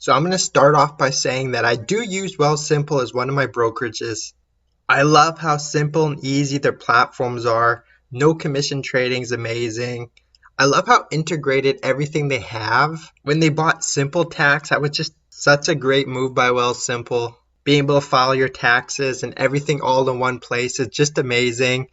So I'm going to start off by saying that I do use Wealthsimple as one of my brokerages. I love how simple and easy their platforms are. No commission trading is amazing. I love how integrated everything they have. When they bought Simple Tax, that was just such a great move by Wealthsimple. Being able to file your taxes and everything all in one place is just amazing.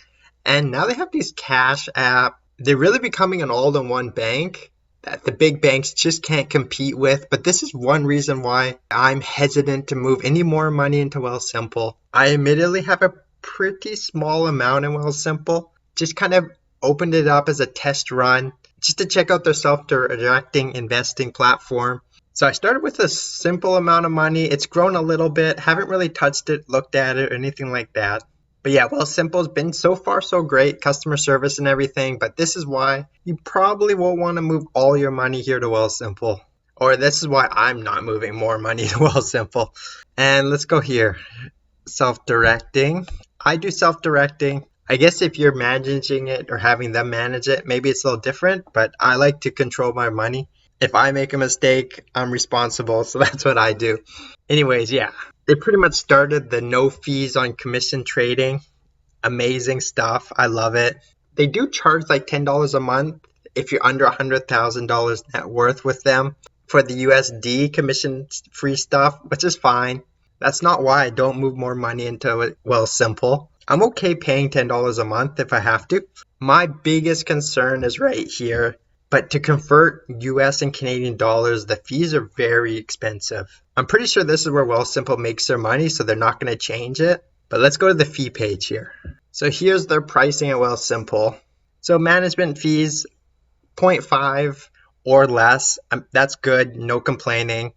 And now they have these cash app. They're really becoming an all-in-one bank that the big banks just can't compete with. But this is one reason why I'm hesitant to move any more money into Wealthsimple. I admittedly have a pretty small amount in Wealthsimple. Just kind of opened it up as a test run just to check out their self-directing investing platform. So I started with a simple amount of money. It's grown a little bit. Haven't really touched it, looked at it, or anything like that. But yeah, Wealthsimple's been so far so great, customer service and everything, but this is why you probably won't want to move all your money here to Wealthsimple. Or this is why I'm not moving more money to Wealthsimple. And let's go here. Self-directing. I do self-directing. I guess if you're managing it or having them manage it, maybe it's a little different, but I like to control my money. If I make a mistake, I'm responsible, so that's what I do. Anyways, yeah. They pretty much started the no fees on commission trading. Amazing stuff. I love it. They do charge like $10 a month if you're under $100,000 net worth with them for the USD commission-free stuff, which is fine. That's not why I don't move more money into it. Wealthsimple. I'm okay paying $10 a month if I have to. My biggest concern is right here. But to convert US and Canadian dollars, the fees are very expensive. I'm pretty sure this is where Wealthsimple makes their money, so they're not going to change it. But let's go to the fee page here. So here's their pricing at Wealthsimple. So management fees, 0.5 or less. That's good, no complaining.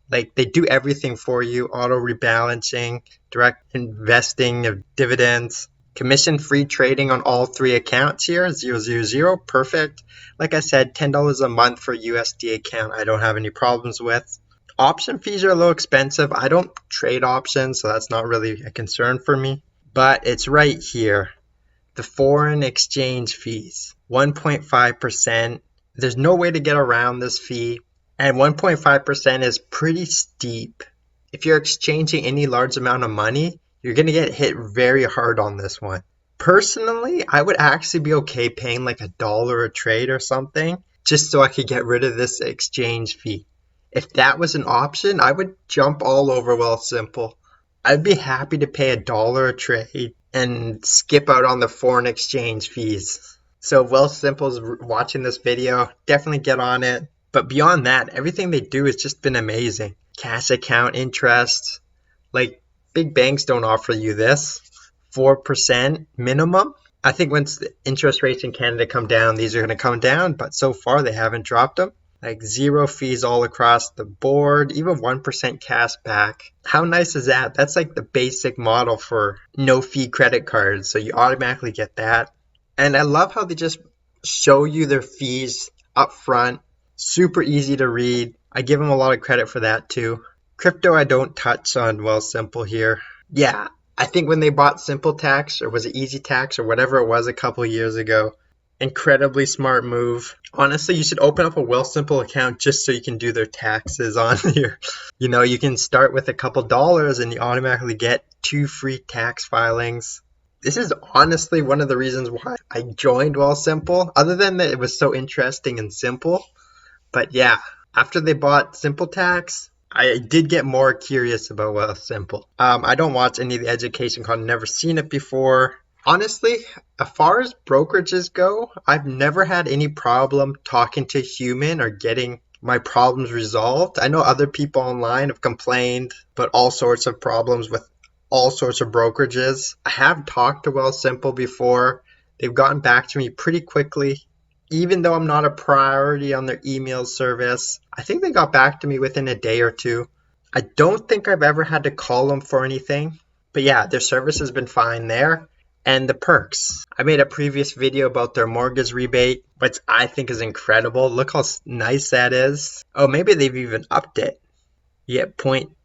Like they do everything for you, auto rebalancing, direct investing of dividends. Commission-free trading on all three accounts here, 000, perfect. Like I said, $10 a month for USD account, I don't have any problems with. Option fees are a little expensive. I don't trade options, so that's not really a concern for me. But it's right here, the foreign exchange fees, 1.5%. There's no way to get around this fee, and 1.5% is pretty steep. If you're exchanging any large amount of money, you're going to get hit very hard on this one. Personally, I would actually be okay paying like $1 a trade or something just so I could get rid of this exchange fee. If that was an option, I would jump all over Wealthsimple. I'd be happy to pay $1 a trade and skip out on the foreign exchange fees. So if Wealthsimple's watching this video, definitely get on it. But beyond that, everything they do has just been amazing. Cash account interest, like big banks don't offer you this. 4% minimum. I think once the interest rates in Canada come down, these are going to come down, but so far they haven't dropped them. Like 0 fees all across the board, even 1% cash back. How nice is that? That's like the basic model for no fee credit cards, so you automatically get that. And I love how they just show you their fees up front. Super easy to read. I give them a lot of credit for that too. Crypto I don't touch on Wealthsimple here. Yeah, I think when they bought Simple Tax, or was it Easy Tax, or whatever it was a couple years ago, incredibly smart move. Honestly, you should open up a Wealthsimple account just so you can do their taxes on here. You know, you can start with a couple dollars and you automatically get 2 free tax filings. This is honestly one of the reasons why I joined Wealthsimple, other than that it was so interesting and simple. But yeah, after they bought Simple Tax, I did get more curious about Wealthsimple. I don't watch any of the education content, never seen it before. Honestly, as far as brokerages go, I've never had any problem talking to a human or getting my problems resolved. I know other people online have complained about all sorts of problems with all sorts of brokerages. I have talked to Wealthsimple before. They've gotten back to me pretty quickly. Even though I'm not a priority on their email service, I think they got back to me within a day or two. I don't think I've ever had to call them for anything. But yeah, their service has been fine there. And the perks. I made a previous video about their mortgage rebate, which I think is incredible. Look how nice that is. Oh, maybe they've even upped it. Yeah,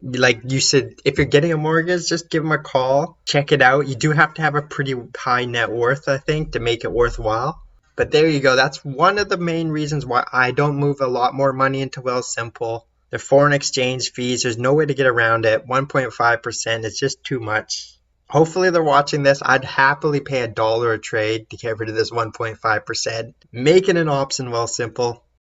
like you said, if you're getting a mortgage, just give them a call. Check it out. You do have to have a pretty high net worth, I think, to make it worthwhile. But there you go. That's one of the main reasons why I don't move a lot more money into Wealthsimple. The foreign exchange fees, there's no way to get around it. 1.5% is just too much. Hopefully they're watching this. I'd happily pay $1 a trade to get rid of this 1.5%. Make it an option, Wealthsimple.